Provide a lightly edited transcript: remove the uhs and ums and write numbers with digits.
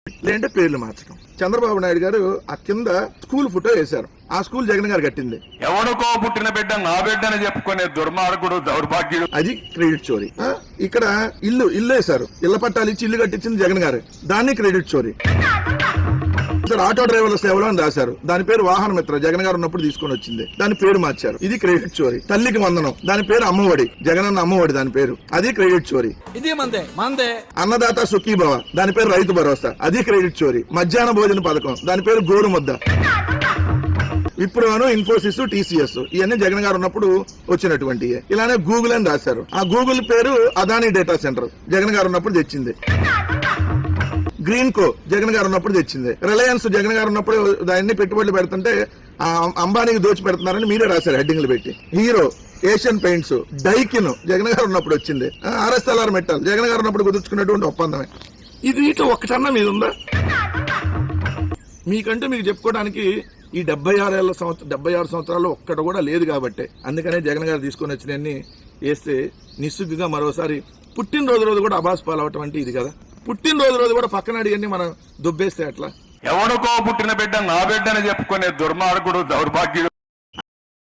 లేదంటే పేర్లు మార్చడం. చంద్రబాబు నాయుడు గారు ఆ కింద స్కూల్ ఫోటో వేశారు. ఆ స్కూల్ జగన్ గారు కట్టింది. ఎవరికో పుట్టిన బిడ్డ నా బిడ్డ అని చెప్పుకునే దుర్మార్గుడు, దౌర్భాగ్యుడు. అది క్రెడిట్ చోరీ. ఇక్కడ ఇల్లు వేశారు, ఇళ్ల పట్టాలు ఇచ్చి ఇల్లు కట్టించింది జగన్ గారు, దాన్ని క్రెడిట్ చోరీ. ఆటో డ్రైవర్ల సేవలు అని రాశారు, దాని పేరు వాహన మిత్ర, జగన్ గారు ఉన్నప్పుడు తీసుకొని వచ్చింది, దాని పేరు మార్చారు, ఇది క్రెడిట్ చోరీ. తల్లికి వందనం, దాని పేరు అమ్మఒడి, జగన్ అన్న అమ్మఒడి దాని పేరు, అది క్రెడిట్ చోరీ. ఇది మందే. అన్నదాత సుఖీభవ, దాని పేరు రైతు భరోసా, అది క్రెడిట్ చోరీ. మధ్యాహ్న భోజన పథకం, దాని పేరు గోరు ముద్ద. విప్రోను, ఇన్ఫోసిస్, టీసీఎస్ ఇవన్నీ జగన్ గారు ఉన్నప్పుడు వచ్చినటువంటి. ఇలానే గూగుల్ అని రాశారు, ఆ గూగుల్ పేరు అదానీ డేటా సెంటర్, జగన్ గారు ఉన్నప్పుడు తెచ్చింది. గ్రీన్ కో జగన్ గారు ఉన్నప్పుడు తెచ్చింది. రిలయన్స్ జగన్ గారు ఉన్నప్పుడు దాన్ని పెట్టుబడులు పెడుతుంటే అంబానీకి దోచి పెడుతున్నారని మీరే రాశారు హెడ్డింగ్లు పెట్టి. Hero, Asian paints, Daikin Jagan గారు ఉన్నప్పుడు వచ్చింది. ఆర్ఎస్ఎల్ఆర్ మెటల్ జగన్ గారు ఉన్నప్పుడు కుదుర్చుకున్నటువంటి ఒప్పందమే. ఇది ఒక్కటన్నా మీద ఉందా? మీకంటే మీకు చెప్పుకోవడానికి ఈ 76 సంవత్సరాల్లో ఒక్కటి కూడా లేదు కాబట్టి, అందుకనే జగన్ గారు తీసుకొని వచ్చినన్ని వేస్తే నిస్సిగ్గుగా మరోసారి పుట్టినరోజు కూడా అబాస్ పాలవటం అంటే ఇది కదా. పుట్టినరోజు కూడా పక్కన అడిగని మనం దుబ్బేస్తే అట్లా. ఎవరికో పుట్టిన బిడ్డ నా బిడ్డ అని చెప్పుకునే దుర్మార్గుడు, దౌర్భాగ్యుడు.